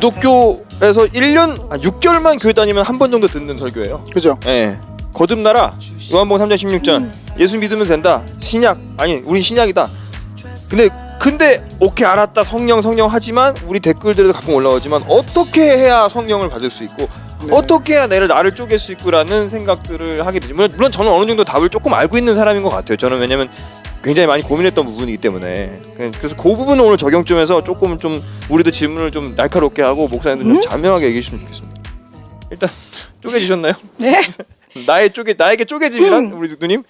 기독교에서 1년, 6개월만 교회 다니면 한 번 정도 듣는 설교예요. 그죠? 예. 거듭나라. 요한복음 3장 16절. 예수 믿으면 된다. 신약. 아니, 우린 신약이다. 근데 오케이 알았다. 성령 하지만 우리 댓글들에도 가끔 올라오지만 어떻게 해야 성령을 받을 수 있고 어떻게 해야 나를 쪼갤 수 있고라는 생각들을 하게 되죠. 물론 저는 어느 정도 답을 조금 알고 있는 사람인 것 같아요. 저는 왜냐면 굉장히 많이 고민했던 부분이기 때문에 그래서 그 부분을 오늘 적용 좀 해서 조금 좀 우리도 질문을 좀 날카롭게 하고 목사님도 좀 자명하게 얘기해 주시면 좋겠습니다. 일단 쪼개지셨나요? 네. 나에게 쪼개짐이란 우리 누님?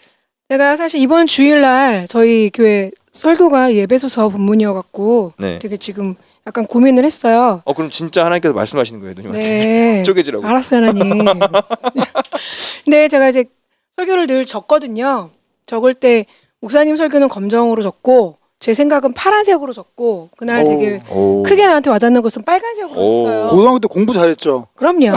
제가 사실 이번 주일날 저희 교회 설교가 예배소서 본문이어갖고 네. 되게 지금 약간 고민을 했어요. 그럼 진짜 하나님께서 말씀하시는 거예요, 누님한테? 네. 쪼개지라고. 알았어요, 하나님. 근데 제가 이제 설교를 늘 적거든요. 적을 때 목사님 설교는 검정으로 적고 제 생각은 파란색으로 적고 그날 되게 크게 나한테 와닿는 것은 빨간색으로 썼어요. 고등학교 때 공부 잘했죠. 그럼요.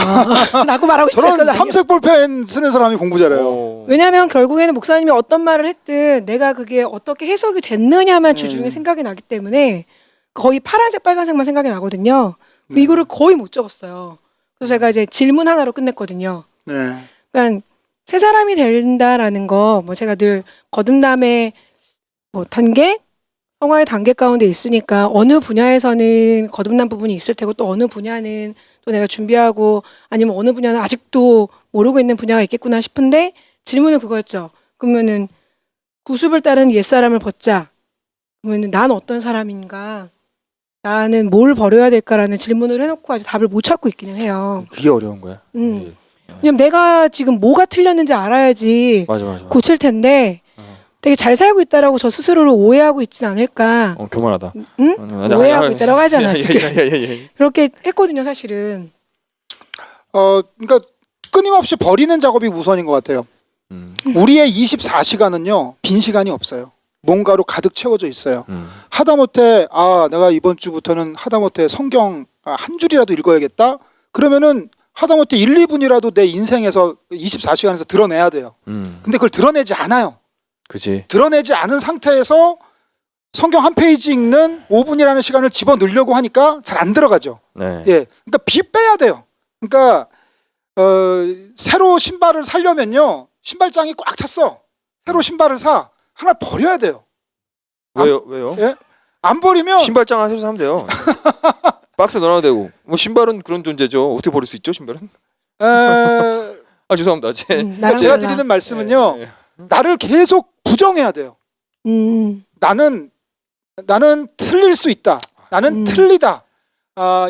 라고 말하고 싶은 저런 건 아니에요. 삼색 볼펜 쓰는 사람이 공부 잘해요. 왜냐하면 결국에는 목사님이 어떤 말을 했든 내가 그게 어떻게 해석이 됐느냐만 주중에 생각이 나기 때문에 거의 파란색 빨간색만 생각이 나거든요. 근데 이거를 거의 못 적었어요. 그래서 제가 이제 질문 하나로 끝냈거든요. 네. 그러니까 새 사람이 된다라는 거 뭐 제가 늘 거듭남의 뭐 단계 성화의 단계 가운데 있으니까 어느 분야에서는 거듭난 부분이 있을 테고 또 어느 분야는 또 내가 준비하고 아니면 어느 분야는 아직도 모르고 있는 분야가 있겠구나 싶은데 질문은 그거였죠. 그러면은 구습을 따른 옛사람을 벗자. 그러면은 난 어떤 사람인가? 나는 뭘 버려야 될까라는 질문을 해놓고 아직 답을 못 찾고 있기는 해요. 그게 어려운 거야. 왜냐면 내가 지금 뭐가 틀렸는지 알아야지 맞아. 고칠 텐데 되게 잘 살고 있다라고 저 스스로를 오해하고 있진 않을까. 교만하다. 응? 오해하고 있다라고 하잖아 지금. 그렇게 했거든요 사실은. 그러니까 끊임없이 버리는 작업이 우선인 것 같아요. 우리의 24시간은요 빈 시간이 없어요. 뭔가로 가득 채워져 있어요. 하다못해 내가 이번 주부터는 하다못해 성경 한 줄이라도 읽어야겠다. 그러면은 하다못해 1, 2분이라도 내 인생에서 24시간에서 드러내야 돼요. 근데 그걸 드러내지 않아요. 그치. 드러내지 않은 상태에서 성경 한 페이지 읽는 5분이라는 시간을 집어 넣으려고 하니까 잘 안 들어가죠. 네. 예, 그러니까 비 빼야 돼요. 그러니까 새로 신발을 사려면요 신발장이 꽉 찼어. 새로 신발을 사 하나 버려야 돼요. 왜요? 예? 안 버리면 신발장 하나 새로 사면 돼요. 박스에 넣어놔도 되고. 뭐 신발은 그런 존재죠. 어떻게 버릴 수 있죠, 신발은? 죄송합니다. 제가 드리는 말씀은요. 나를 계속 부정해야 돼요. 나는 틀릴 수 있다. 나는 틀리다.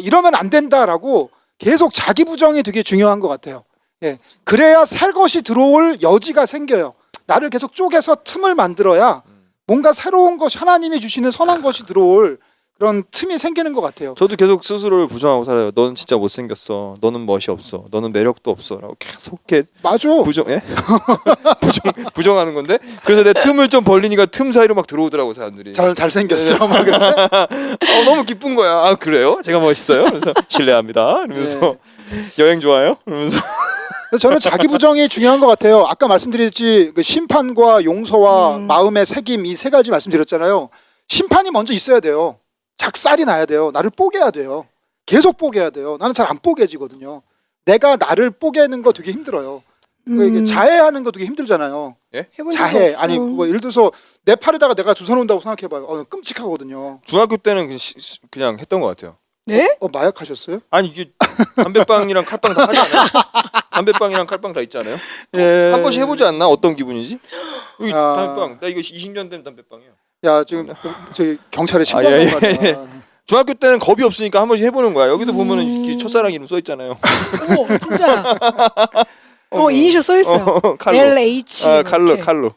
이러면 안 된다라고 계속 자기 부정이 되게 중요한 것 같아요. 예. 그래야 새 것이 들어올 여지가 생겨요. 나를 계속 쪼개서 틈을 만들어야 뭔가 새로운 것이 하나님이 주시는 선한 것이 들어올 그런 틈이 생기는 것 같아요. 저도 계속 스스로를 부정하고 살아요. 너는 진짜 못생겼어. 너는 멋이 없어. 너는 매력도 없어라고 계속 이렇게 맞아. 부정하는 건데. 그래서 내 틈을 좀 벌리니까 틈 사이로 막 들어오더라고 사람들이. 잘생겼어. 막 너무 기쁜 거야. 그래요? 제가 멋있어요? 그래서 실례합니다. 이러면서 여행 좋아요? 이러면서 저는 자기 부정이 중요한 것 같아요. 아까 말씀드렸지 그 심판과 용서와 마음의 새김 이 세 가지 말씀드렸잖아요. 심판이 먼저 있어야 돼요. 작살이 나야 돼요. 나를 뽀개야 돼요. 계속 뽀개야 돼요. 나는 잘 안 뽀개지거든요. 내가 나를 뽀개는 거 되게 힘들어요. 자해하는 거 되게 힘들잖아요. 예? 자해 아니 뭐 예를 들어서 내 팔에다가 내가 주워 놓는다고 생각해봐요. 끔찍하거든요. 중학교 때는 그냥 했던 것 같아요. 네? 마약하셨어요? 아니 이게 담배빵이랑 칼빵 다 하지 않아요? 담배빵이랑 칼빵 다 있지 않아요? 예. 한 번씩 해보지 않나? 어떤 기분이지? 여기 담배빵. 나 이거 20년 된 담배빵이야. 야 지금 저기 경찰에 신고한 거 같아. 중학교 때는 겁이 없으니까 한 번씩 해보는 거야. 여기도 보면은 이렇게 첫사랑 이름 써 있잖아요. 오 진짜. 이니셜 써 있어요. 칼로. LH. 칼로.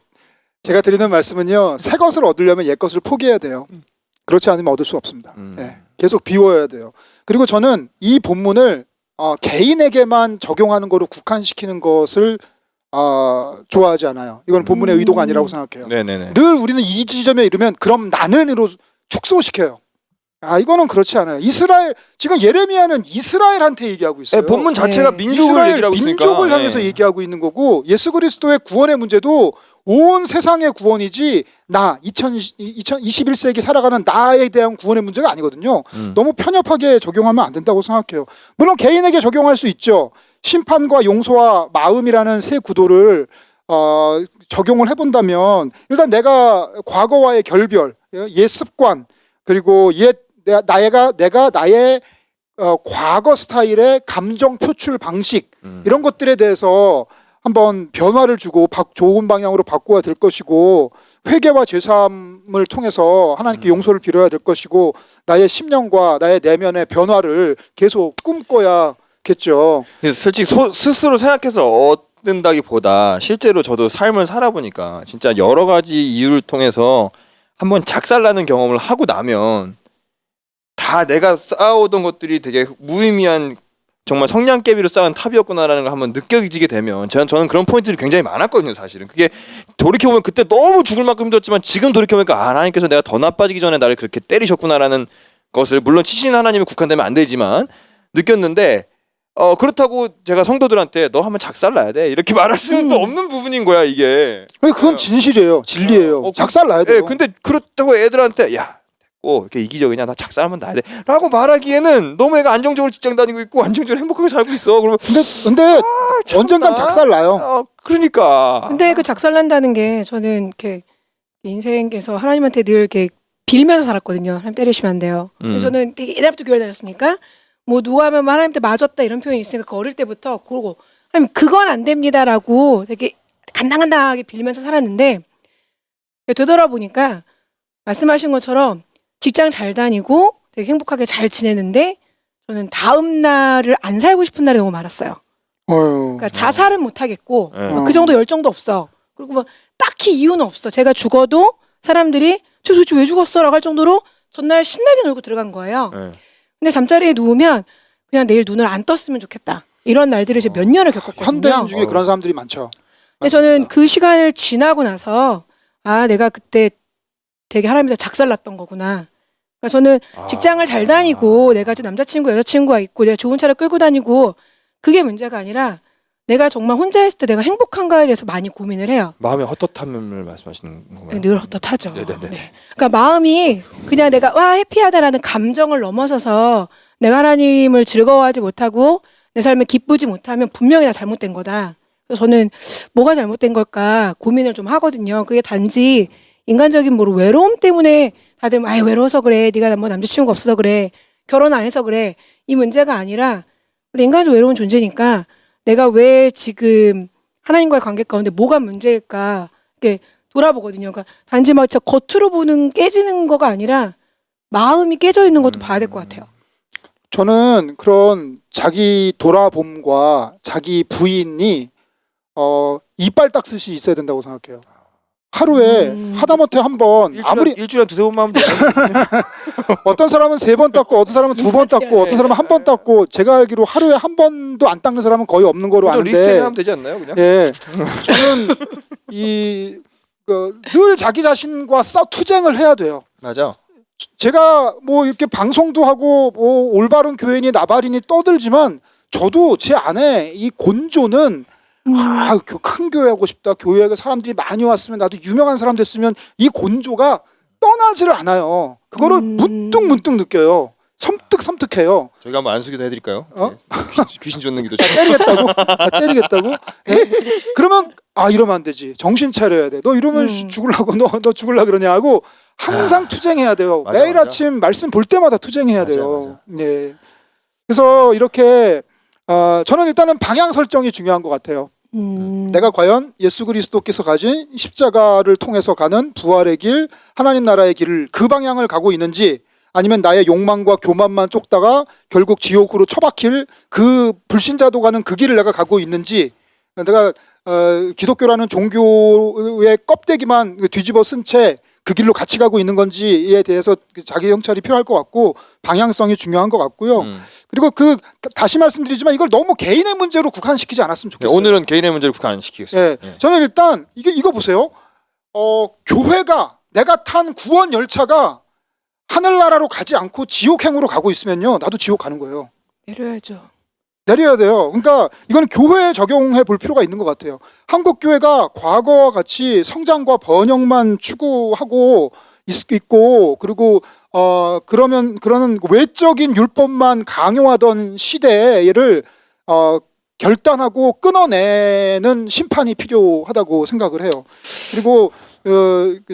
제가 드리는 말씀은요. 새 것을 얻으려면 옛 것을 포기해야 돼요. 그렇지 않으면 얻을 수 없습니다. 예, 계속 비워야 돼요. 그리고 저는 이 본문을 개인에게만 적용하는 거로 국한시키는 것을 좋아하지 않아요. 이건 본문의 의도가 아니라고 생각해요. 네네네. 늘 우리는 이 지점에 이르면 그럼 나는으로 축소시켜요. 이거는 그렇지 않아요. 이스라엘 지금 예레미야는 이스라엘한테 얘기하고 있어요. 네, 본문 자체가 네. 민족을 이스라엘 얘기하고 있으니까. 민족을 향해서 얘기하고 있는 거고 예수 그리스도의 구원의 문제도 온 세상의 구원이지 나 2021세기 살아가는 나에 대한 구원의 문제가 아니거든요. 너무 편협하게 적용하면 안 된다고 생각해요. 물론 개인에게 적용할 수 있죠. 심판과 용서와 마음이라는 세 구도를 적용을 해본다면 일단 내가 과거와의 결별, 옛 습관 그리고 내가 나의 과거 스타일의 감정 표출 방식 이런 것들에 대해서 한번 변화를 주고 좋은 방향으로 바꿔야 될 것이고 회개와 죄사함을 통해서 하나님께 용서를 빌어야 될 것이고 나의 심령과 나의 내면의 변화를 계속 꿈꿔야겠죠. 솔직히 스스로 생각해서 얻는다기보다 실제로 저도 삶을 살아보니까 진짜 여러 가지 이유를 통해서 한번 작살나는 경험을 하고 나면 다 내가 쌓아오던 것들이 되게 무의미한 정말 성냥개비로 쌓은 탑이었구나라는 걸 한번 느껴지게 되면 저는 그런 포인트들이 굉장히 많았거든요. 사실은 그게 돌이켜보면 그때 너무 죽을 만큼 힘들었지만 지금 돌이켜보니까 하나님께서 내가 더 나빠지기 전에 나를 그렇게 때리셨구나라는 것을 물론 치신 하나님에 국한되면 안 되지만 느꼈는데 그렇다고 제가 성도들한테 너 한번 작살나야 돼 이렇게 말할 수는 또 없는 부분인 거야 이게. 그건 진실이에요. 진리예요. 작살나야 돼요. 근데 그렇다고 애들한테 야 이렇게 이기적이냐 나 작살하면 나야 돼 라고 말하기에는 너무 애가 안정적으로 직장 다니고 있고 안정적으로 행복하게 살고 있어. 그러면 근데 언젠간 작살나요. 그러니까. 근데 그 작살난다는 게 저는 이렇게 인생에서 하나님한테 늘 이렇게 빌면서 살았거든요. 하나님 때리시면 안 돼요. 그래서 저는 옛날부터 교회 다녔으니까 뭐 누가 하면 하나님한테 맞았다 이런 표현이 있으니까 그 어릴 때부터 그러고 하나님 그건 안 됩니다라고 되게 간당간당하게 빌면서 살았는데 되돌아보니까 말씀하신 것처럼 직장 잘 다니고 되게 행복하게 잘 지내는데 저는 다음 날을 안 살고 싶은 날이 너무 많았어요. 그러니까 자살은 못 하겠고 그 정도 열정도 없어. 그리고 뭐 딱히 이유는 없어. 제가 죽어도 사람들이 저 도대체 왜 죽었어라고 할 정도로 전날 신나게 놀고 들어간 거예요. 근데 잠자리에 누우면 그냥 내일 눈을 안 떴으면 좋겠다. 이런 날들을 제가 몇 년을 겪었거든요. 현대인 중에 그런 사람들이 많죠. 근데 저는 그 시간을 지나고 나서 내가 그때 되게 하나님한테 작살났던 거구나. 그러니까 저는 직장을 잘 다니고 내가 지금 남자친구 여자친구가 있고 내가 좋은 차를 끌고 다니고 그게 문제가 아니라 내가 정말 혼자 있을 때 내가 행복한가에 대해서 많이 고민을 해요. 마음의 헛헛함을 말씀하시는 건가요? 늘 헛헛하죠. 네네네. 네. 그러니까 마음이 그냥 내가 해피하다라는 감정을 넘어서서 내가 하나님을 즐거워하지 못하고 내 삶에 기쁘지 못하면 분명히 다 잘못된 거다. 그래서 저는 뭐가 잘못된 걸까 고민을 좀 하거든요. 그게 단지 인간적인 외로움 때문에 다들 외로워서 그래. 네가 뭐 남자친구가 없어서 그래. 결혼 안 해서 그래. 이 문제가 아니라 우리 인간적 외로운 존재니까 내가 왜 지금 하나님과의 관계 가운데 뭐가 문제일까 이렇게 돌아보거든요. 그러니까 단지 저 겉으로 보는 깨지는 거가 아니라 마음이 깨져 있는 것도 봐야 될 것 같아요. 저는 그런 자기 돌아봄과 자기 부인이 이빨 닦듯이 있어야 된다고 생각해요. 하루에 하다못해 한 번 아무리 일주일에 두세 번만 하면 돼요. 어떤 사람은 3번 닦고 어떤 사람은 2번 닦고 어떤 사람은 1번 닦고 제가 알기로 하루에 한 번도 안 닦는 사람은 거의 없는 거로 아는데 리스트 하면 되지 않나요, 그냥? 예, 저는 늘 자기 자신과 투쟁을 해야 돼요. 맞아. 제가 뭐 이렇게 방송도 하고 뭐 올바른 교인이 나발이니 떠들지만 저도 제 안에 이 곤조는 큰 교회 하고 싶다. 교회에 사람들이 많이 왔으면 나도 유명한 사람 됐으면 이 곤조가 떠나지를 않아요. 그거를 문득 느껴요. 섬뜩해요. 저희가 한번 안수기도 해드릴까요? 귀신 쫓는 기도. 때리겠다고? 예? 그러면 이러면 안 되지. 정신 차려야 돼. 너 이러면 죽으려고 너 죽으려고 그러냐 하고 항상 투쟁해야 돼요. 매일 아침 말씀 볼 때마다 투쟁해야 돼요. 네. 그래서 이렇게 저는 일단은 방향 설정이 중요한 것 같아요. 내가 과연 예수 그리스도께서 가진 십자가를 통해서 가는 부활의 길, 하나님 나라의 길을 그 방향을 가고 있는지 아니면 나의 욕망과 교만만 쫓다가 결국 지옥으로 처박힐 그 불신자도 가는 그 길을 내가 가고 있는지 내가 기독교라는 종교의 껍데기만 뒤집어 쓴 채 그 길로 같이 가고 있는 건지에 대해서 자기 성찰이 필요할 것 같고 방향성이 중요한 것 같고요. 그리고 다시 말씀드리지만 이걸 너무 개인의 문제로 국한시키지 않았으면 좋겠어요. 오늘은 개인의 문제를 국한 안 시키겠습니다. 네. 저는 일단 이거 보세요. 교회가 내가 탄 구원 열차가 하늘나라로 가지 않고 지옥행으로 가고 있으면요, 나도 지옥 가는 거예요. 내려야죠. 내려야 돼요. 그러니까 이건 교회에 적용해 볼 필요가 있는 것 같아요. 한국 교회가 과거와 같이 성장과 번영만 추구하고 있고, 그리고 그러는 외적인 율법만 강요하던 시대를 결단하고 끊어내는 심판이 필요하다고 생각을 해요. 그리고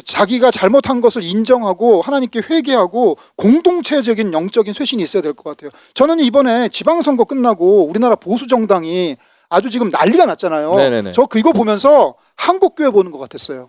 자기가 잘못한 것을 인정하고 하나님께 회개하고 공동체적인 영적인 쇄신이 있어야 될 것 같아요. 저는 이번에 지방선거 끝나고 우리나라 보수 정당이 아주 지금 난리가 났잖아요. 네네네. 저 이거 보면서 한국교회 보는 것 같았어요.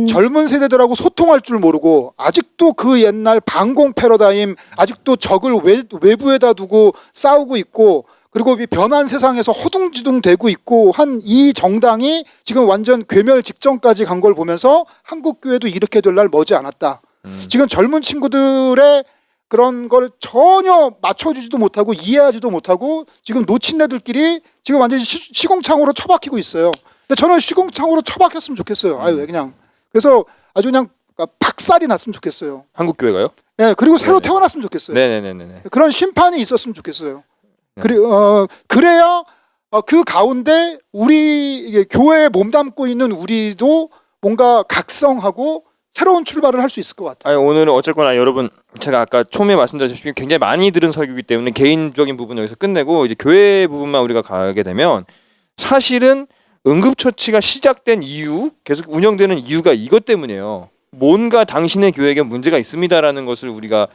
젊은 세대들하고 소통할 줄 모르고 아직도 그 옛날 반공 패러다임, 아직도 적을 외부에다 두고 싸우고 있고, 그리고 이 변한 세상에서 허둥지둥 되고 있고 한 이 정당이 지금 완전 괴멸 직전까지 간 걸 보면서 한국 교회도 이렇게 될 날 머지 않았다. 지금 젊은 친구들의 그런 걸 전혀 맞춰주지도 못하고 이해하지도 못하고 지금 놓친 애들끼리 지금 완전히 시공창으로 처박히고 있어요. 근데 저는 시공창으로 처박혔으면 좋겠어요. 아유, 그냥 그래서 아주 그냥 박살이 났으면 좋겠어요. 한국 교회가요? 네, 그리고 새로 네네. 태어났으면 좋겠어요. 네네네네. 그런 심판이 있었으면 좋겠어요. 네. 그래야 그 가운데 우리 이게 교회에 몸담고 있는 우리도 뭔가 각성하고 새로운 출발을 할 수 있을 것 같아요. 아니, 오늘은 어쨌거나 여러분, 제가 아까 처음에 말씀드렸다시피 굉장히 많이 들은 설교이기 때문에 개인적인 부분 여기서 끝내고 이제 교회 부분만 우리가 가게 되면, 사실은 응급처치가 시작된 이유, 계속 운영되는 이유가 이것 때문이에요. 뭔가 당신의 교회에게 문제가 있습니다라는 것을 우리가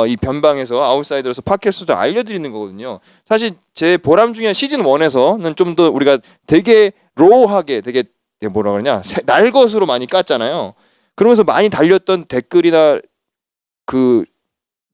이 변방에서 아웃사이더로서 팟캐스트도 알려드리는 거거든요. 사실 제 보람 중에 시즌 1에서는 좀 더 우리가 되게 로우하게, 되게 뭐라 그러냐, 날것으로 많이 깠잖아요. 그러면서 많이 달렸던 댓글이나 그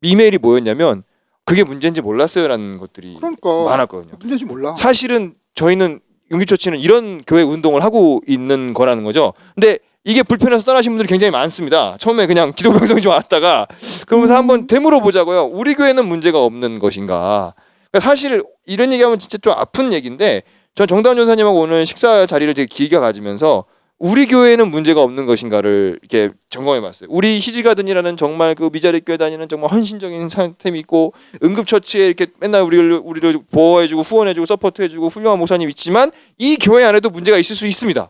이메일이 뭐였냐면, 그게 문제인지 몰랐어요라는 것들이 그러니까 많았거든요. 문제지 몰라. 사실은 저희는 용기처치는 이런 교회 운동을 하고 있는 거라는 거죠. 근데 이게 불편해서 떠나신 분들이 굉장히 많습니다. 처음에 그냥 기독병성이 좀 왔다가 그러면서 한번 되물어 보자고요. 우리 교회는 문제가 없는 것인가? 그러니까 사실 이런 얘기하면 진짜 좀 아픈 얘기인데, 전 정다운 전사님하고 오늘 식사 자리를 되게 길게 가지면서 우리 교회는 문제가 없는 것인가를 이렇게 점검해봤어요. 우리 희지가든이라는 정말 그 미자리 교회 다니는 정말 헌신적인 사람이 있고, 응급처치에 이렇게 맨날 우리를 보호해주고 후원해주고 서포트해주고 훌륭한 목사님 있지만, 이 교회 안에도 문제가 있을 수 있습니다.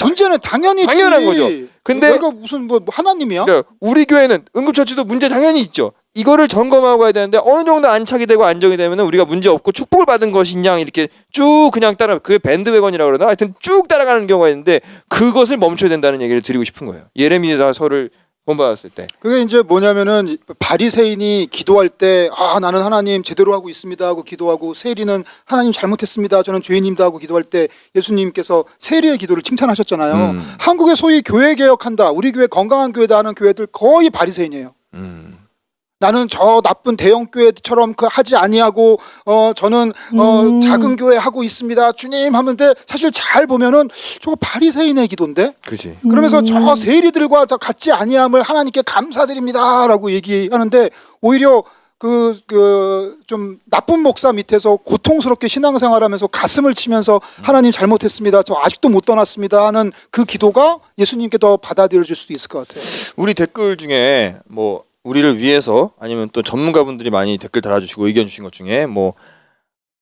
문제는 당연히 당연한 거죠. 근데 내가 무슨 뭐 하나님이야? 그러니까 우리 교회는 응급처치도 문제 당연히 있죠. 이거를 점검하고 가야 되는데, 어느 정도 안착이 되고 안정이 되면 우리가 문제 없고 축복을 받은 것이냐, 이렇게 쭉 그냥 따라, 그게 밴드웨건이라고 그러나, 하여튼 쭉 따라가는 경우가 있는데, 그것을 멈춰야 된다는 얘기를 드리고 싶은 거예요. 예레미야서를 본받았을 때. 그게 이제 뭐냐면은 바리새인이 기도할 때 나는 하나님 제대로 하고 있습니다 하고 기도하고, 세리는 하나님 잘못했습니다, 저는 죄인입니다 하고 기도할 때 예수님께서 세리의 기도를 칭찬하셨잖아요. 한국에 소위 교회 개혁한다, 우리 교회 건강한 교회다 하는 교회들 거의 바리새인이에요. 나는 저 나쁜 대형 교회처럼 하지 아니하고 저는 작은 교회 하고 있습니다 주님 하는데, 사실 잘 보면은 저거 바리새인의 기도인데. 그렇지. 그러면서 저 세리들과 저 같지 아니함을 하나님께 감사드립니다라고 얘기하는데, 오히려 좀 나쁜 목사 밑에서 고통스럽게 신앙생활하면서 가슴을 치면서 하나님 잘못했습니다, 저 아직도 못 떠났습니다 하는 그 기도가 예수님께 더 받아들여질 수도 있을 것 같아요. 우리 댓글 중에 뭐 우리를 위해서, 아니면 또 전문가분들이 많이 댓글 달아주시고 의견 주신 것 중에 뭐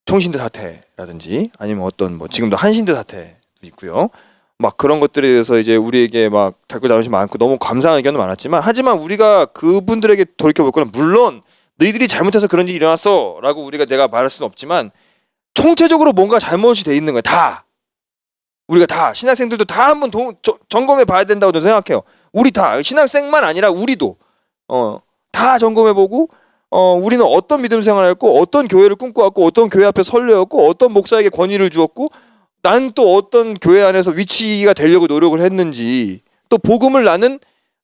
총신대 사태라든지, 아니면 어떤 뭐 지금도 한신대 사태도 있고요. 막 그런 것들에 대해서 이제 우리에게 막 댓글 달아주신 많고 너무 감사한 의견도 많았지만, 하지만 우리가 그분들에게 돌이켜볼 거는, 물론 너희들이 잘못해서 그런 일이 일어났어 라고 내가 말할 수는 없지만, 총체적으로 뭔가 잘못이 돼 있는 거야. 다 우리가 다, 신학생들도 다 한번 점검해 봐야 된다고 저는 생각해요. 우리 다, 신학생만 아니라 우리도 다 점검해보고, 우리는 어떤 믿음 생활을 했고, 어떤 교회를 꿈꿔왔고, 어떤 교회 앞에 설레었고, 어떤 목사에게 권위를 주었고, 난 또 어떤 교회 안에서 위치가 되려고 노력을 했는지, 또 복음을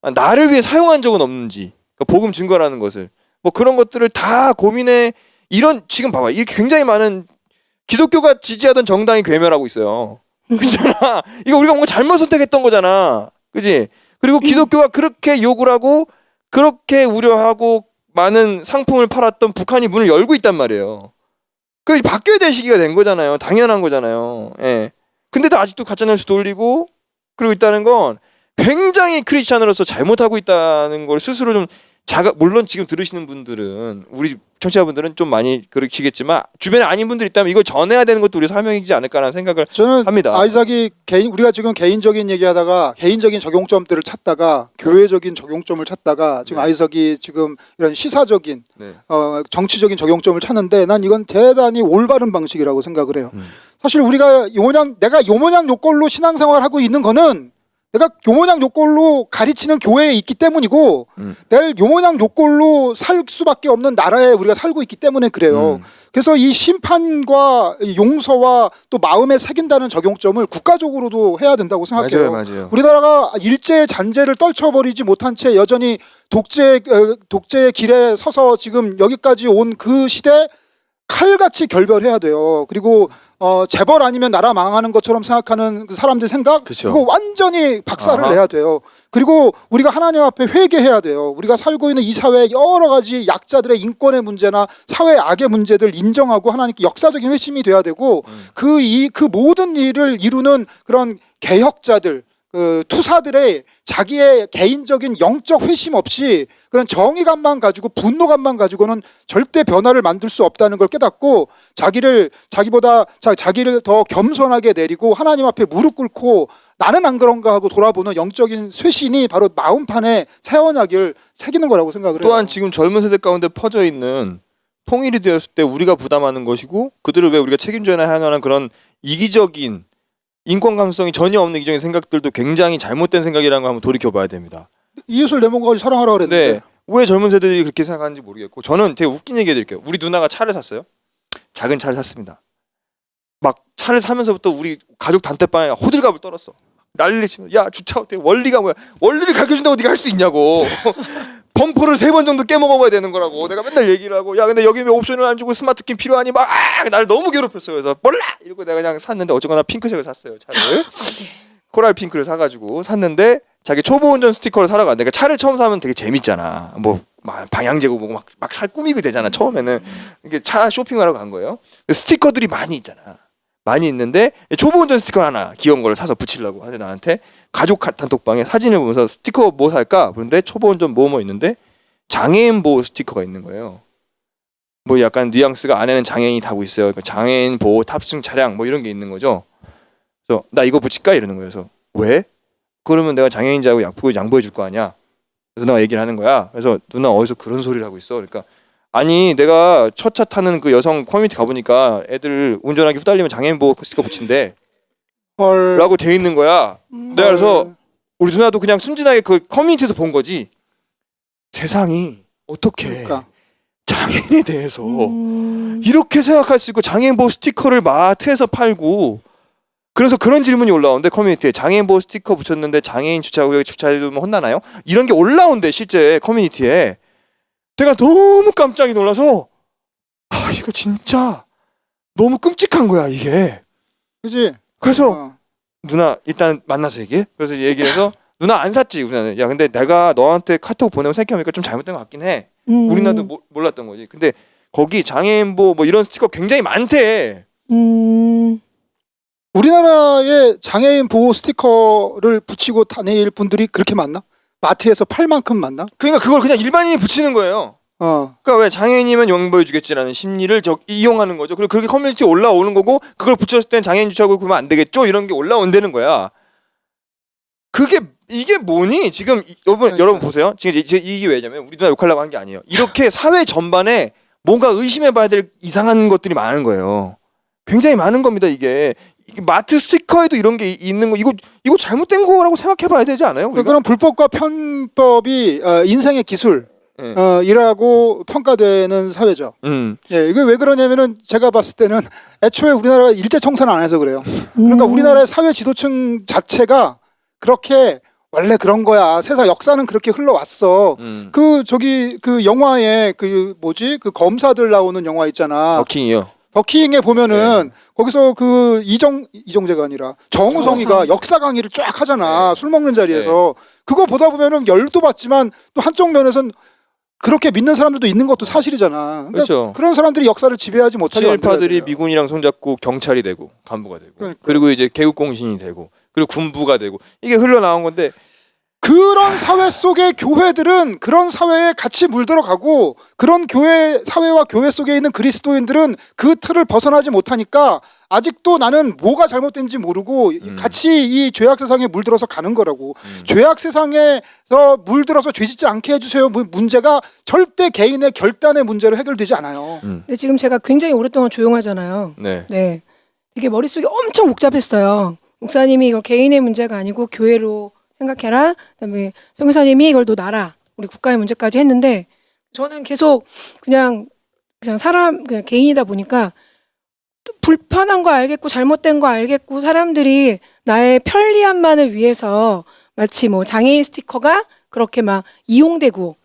나를 위해 사용한 적은 없는지, 그러니까 복음 증거라는 것을, 뭐 그런 것들을 다 고민해. 지금 봐봐, 이게 굉장히 많은 기독교가 지지하던 정당이 괴멸하고 있어요. 그렇잖아. 이거 우리가 뭔가 잘못 선택했던 거잖아. 그지? 그리고 기독교가 그렇게 욕을 하고 그렇게 우려하고 많은 상품을 팔았던 북한이 문을 열고 있단 말이에요. 그 바뀌어야 될 시기가 된 거잖아요. 당연한 거잖아요. 예. 근데도 아직도 가짜뉴스 돌리고 그러고 있다는 건, 굉장히 크리스찬으로서 잘못하고 있다는 걸 스스로 좀 물론 지금 들으시는 분들은 우리 청취자분들은 좀 많이 그러시겠지만 주변에 아닌 분들이 있다면 이걸 전해야 되는 것도 우리 사명이지 않을까라는 생각을 저는 합니다. 아이작이 우리가 지금 개인적인 얘기하다가 개인적인 적용점들을 찾다가 교회적인 적용점을 찾다가 지금 네. 아이작이 지금 이런 시사적인 네. 정치적인 적용점을 찾는데 난 이건 대단히 올바른 방식이라고 생각을 해요. 사실 우리가 내가 요모냥 요꼴로 신앙생활하고 있는 거는 내가 요모냥 요꼴로 가르치는 교회에 있기 때문이고 내가 요모냥 요꼴로 살 수밖에 없는 나라에 우리가 살고 있기 때문에 그래요. 그래서 이 심판과 용서와 또 마음에 새긴다는 적용점을 국가적으로도 해야 된다고 생각해요. 맞아요. 우리나라가 일제의 잔재를 떨쳐버리지 못한 채 여전히 독재의 길에 서서 지금 여기까지 온 그 시대 칼같이 결별해야 돼요. 그리고 재벌 아니면 나라 망하는 것처럼 생각하는 그 사람들 생각 그쵸. 그거 완전히 박살을 아하. 내야 돼요. 그리고 우리가 하나님 앞에 회개해야 돼요. 우리가 살고 있는 이 사회에 여러 가지 약자들의 인권의 문제나 사회 악의 문제들 인정하고 하나님께 역사적인 회심이 돼야 되고 그 모든 일을 이루는 그런 개혁자들 그 투사들의 자기의 개인적인 영적 회심 없이 그런 정의감만 가지고 분노감만 가지고는 절대 변화를 만들 수 없다는 걸 깨닫고 자기를 더 겸손하게 내리고 하나님 앞에 무릎 꿇고 나는 안 그런가 하고 돌아보는 영적인 쇄신이 바로 마음판에 새 언약을 새기는 거라고 생각을 해요. 또한 지금 젊은 세대 가운데 퍼져 있는 통일이 되었을 때 우리가 부담하는 것이고 그들을 왜 우리가 책임져야 하는 그런 이기적인 인권 감수성이 전혀 없는 이기적인 생각들도 굉장히 잘못된 생각이라는 걸 한번 돌이켜봐야 됩니다. 이웃을 내 몸과 같이 사랑하라 그랬는데 네. 왜 젊은 세대들이 그렇게 생각하는지 모르겠고 저는 되게 웃긴 얘기 해드릴게요. 우리 누나가 차를 샀어요. 작은 차를 샀습니다. 막 차를 사면서부터 우리 가족 단체방에 호들갑을 떨었어. 난리를 치면 야 주차 어때? 원리가 뭐야? 원리를 가르쳐준다고 네가 할 수 있냐고. 범퍼를 3번 정도 깨먹어봐야 되는 거라고 내가 맨날 얘기를 하고 야 근데 여기 왜 옵션을 안 주고 스마트키 필요하니 막 날 너무 괴롭혔어요. 그래서 몰라 이러고 내가 그냥 샀는데 어쨌거나 핑크색을 샀어요 차를. 코랄 핑크를 사가지고 샀는데 자기 초보 운전 스티커를 사러 갔는데 그러니까 차를 처음 사면 되게 재밌잖아. 뭐 막 방향제고 뭐고 막 살 꾸미게 되잖아 처음에는. 이게 차 쇼핑하러 간 거예요. 스티커들이 많이 있잖아. 많이 있는데 초보 운전 스티커 하나 귀여운 걸 사서 붙이려고 하는데 나한테 가족 단톡방에 사진을 보면서 스티커 뭐 살까? 그런데 초보 운전 뭐 있는데 장애인 보호 스티커가 있는 거예요. 뭐 약간 뉘앙스가 안에는 장애인이 타고 있어요. 그러니까 장애인 보호 탑승 차량 뭐 이런 게 있는 거죠. 그래서 나 이거 붙일까 이러는 거예요. 그래서 왜? 그러면 내가 장애인자고 양보해 줄 거 아니야. 그래서 내가 얘기를 하는 거야. 그래서 누나 어디서 그런 소리를 하고 있어? 그러니까 아니 내가 첫 차 타는 그 여성 커뮤니티 가보니까 애들 운전하기 후달리면 장애인 보호 스티커 붙인대 헐. 라고 돼 있는 거야. 내가 그래서 우리 누나도 그냥 순진하게 그 커뮤니티에서 본 거지. 세상이 어떻게 그러니까. 장애인에 대해서 이렇게 생각할 수 있고 장애인 보호 스티커를 마트에서 팔고 그래서 그런 질문이 올라오는데 커뮤니티에 장애인 보호 스티커 붙였는데 장애인 주차구역에 주차해두면 혼나나요? 이런 게 올라온대 실제 커뮤니티에. 내가 너무 깜짝이 놀라서 이거 진짜 너무 끔찍한 거야 이게. 그지? 그래서 누나 일단 만나서 얘기해. 그래서 얘기해서 누나 안 샀지. 누나는 야 근데 내가 너한테 카톡 보내고 생각해보니까 좀 잘못된 것 같긴 해. 우리 나도 몰랐던 거지. 근데 거기 장애인 뭐 이런 스티커 굉장히 많대. 우리나라에 장애인 보호 스티커를 붙이고 다닐 분들이 그렇게 많나? 마트에서 팔 만큼 많나? 그러니까 그걸 그냥 일반인이 붙이는 거예요. 그러니까 왜 장애인이면 용서해주겠지라는 심리를 이용하는 거죠. 그리고 그렇게 커뮤니티에 올라오는 거고 그걸 붙였을 땐 장애인 주차구역 그러면 안 되겠죠? 이런 게 올라온다는 거야. 이게 뭐니? 지금 여러분 보세요. 지금 이게 왜냐면 우리 누나 욕하려고 한 게 아니에요. 이렇게 사회 전반에 뭔가 의심해봐야 될 이상한 것들이 많은 거예요. 굉장히 많은 겁니다. 이게 마트 스티커에도 이런 게 있는 거 이거 잘못된 거라고 생각해봐야 되지 않아요? 우리가? 그런 불법과 편법이 인생의 기술. 네. 이라고 평가되는 사회죠. 예, 이게 왜 그러냐면은 제가 봤을 때는 애초에 우리나라가 일제 청산을 안 해서 그래요. 그러니까 우리나라의 사회 지도층 자체가 그렇게 원래 그런 거야. 세상 역사는 그렇게 흘러왔어. 그 영화에 그 검사들 나오는 영화 있잖아. 버킹이요. 버킹에 보면은 거기서 그 이정재가 아니라 정우성이가 역사 강의를 쫙 하잖아. 술 먹는 자리에서. 그거 보다 보면은 열도 받지만 또 한쪽 면에선 그렇게 믿는 사람들도 있는 것도 사실이잖아. 그러니까 그렇죠. 그런 사람들이 역사를 지배하지 못하게 친일파들이 미군이랑 손잡고 경찰이 되고 간부가 되고 그러니까. 그리고 이제 개국공신이 되고 그리고 군부가 되고 이게 흘러나온 건데 그런 사회 속의 교회들은 그런 사회에 같이 물들어가고 그런 교회 사회와 교회 속에 있는 그리스도인들은 그 틀을 벗어나지 못하니까 아직도 나는 뭐가 잘못된지 모르고 같이 이 죄악 세상에 물들어서 가는 거라고. 죄악 세상에서 물들어서 죄짓지 않게 해주세요. 문제가 절대 개인의 결단의 문제로 해결되지 않아요. 근데 지금 제가 굉장히 오랫동안 조용하잖아요. 네. 네. 이게 머릿속이 엄청 복잡했어요. 목사님이 이거 개인의 문제가 아니고 교회로 생각해라. 그다음에 성교사님이 이걸 놔라. 우리 국가의 문제까지 했는데 저는 계속 그냥 사람 그냥 개인이다 보니까 불편한 거 알겠고 잘못된 거 알겠고 사람들이 나의 편리함만을 위해서 마치 뭐 장애인 스티커가 그렇게 막 이용되고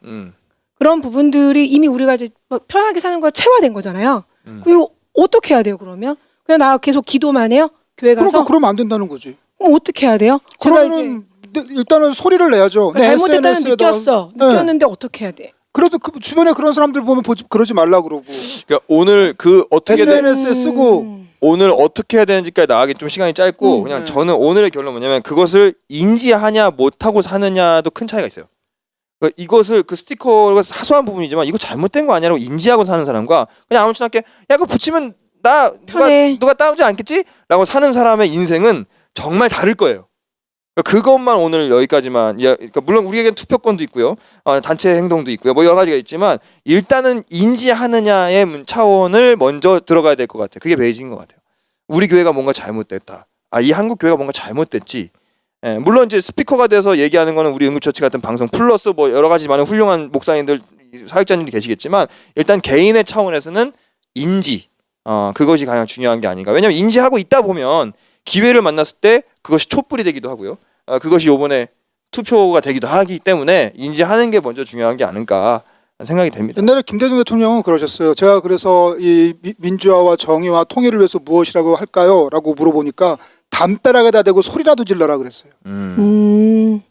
그런 부분들이 이미 우리가 이제 막 편하게 사는 거 체화된 거잖아요. 그리고 어떻게 해야 돼요 그러면? 그냥 나 계속 기도만 해요? 교회 가서? 그러니까 그러면 안 된다는 거지. 그럼 어떻게 해야 돼요? 제가 이제 그러면은 일단은 소리를 내야죠. 잘못됐다는 SNS에다. 느꼈어. 네. 느꼈는데 어떻게 해야 돼? 그래도 그 주변에 그런 사람들 보면 그러지 말라 그러고 그러니까 오늘 그 어떻게 SNS에 쓰고 오늘 어떻게 해야 되는지까지 나가기 좀 시간이 짧고 그냥 네. 저는 오늘의 결론은 뭐냐면 그것을 인지하냐 못하고 사느냐도 큰 차이가 있어요. 그러니까 이것을 그 스티커가 사소한 부분이지만 이거 잘못된 거 아니라고 인지하고 사는 사람과 그냥 아무렇지 않게 야 그거 붙이면 나 편해. 누가 따오지 않겠지? 라고 사는 사람의 인생은 정말 다를 거예요. 그러니까 그것만 오늘 여기까지만 그러니까 물론 우리에겐 투표권도 있고요. 단체 행동도 있고요. 뭐 여러 가지가 있지만 일단은 인지하느냐의 차원을 먼저 들어가야 될 것 같아요. 그게 베이직인 것 같아요. 우리 교회가 뭔가 잘못됐다. 이 한국 교회가 뭔가 잘못됐지. 예, 물론 이제 스피커가 돼서 얘기하는 거는 우리 응급처치 같은 방송 플러스 뭐 여러 가지 많은 훌륭한 목사님들 사역자님들이 계시겠지만 일단 개인의 차원에서는 인지 그것이 가장 중요한 게 아닌가. 왜냐하면 인지하고 있다 보면 기회를 만났을 때 그것이 촛불이 되기도 하고요. 그것이 이번에 투표가 되기도 하기 때문에 인지하는 게 먼저 중요한 게 아닐까 생각이 됩니다. 옛날에 김대중 대통령은 그러셨어요. 제가 그래서 이 민주화와 정의와 통일을 위해서 무엇이라고 할까요? 라고 물어보니까 담벼락에다 대고 소리라도 질러라 그랬어요. 근데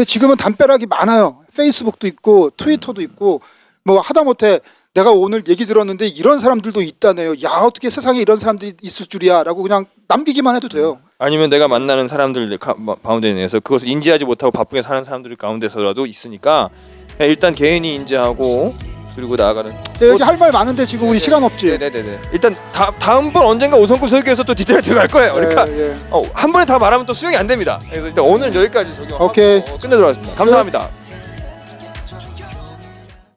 지금은 담벼락이 많아요. 페이스북도 있고 트위터도 있고 뭐 하다못해 내가 오늘 얘기 들었는데 이런 사람들도 있다네요. 야 어떻게 세상에 이런 사람들이 있을 줄이야 라고 그냥 남기기만 해도 돼요. 아니면 내가 만나는 사람들 가운데 내에서 그것을 인지하지 못하고 바쁘게 사는 사람들 가운데서라도 있으니까 일단 개인이 인지하고 그리고 나아가는. 여기 할 말 많은데 지금 우리 시간 없지. 네네네. 일단 다음번 언젠가 5성급 설교에서 또 디테일 들어갈 거예요. 그러니까 예. 한 번에 다 말하면 또 수용이 안 됩니다. 그래서 일단 오늘 여기까지 적용. 오케이. 끝내도록 하겠습니다. 감사합니다.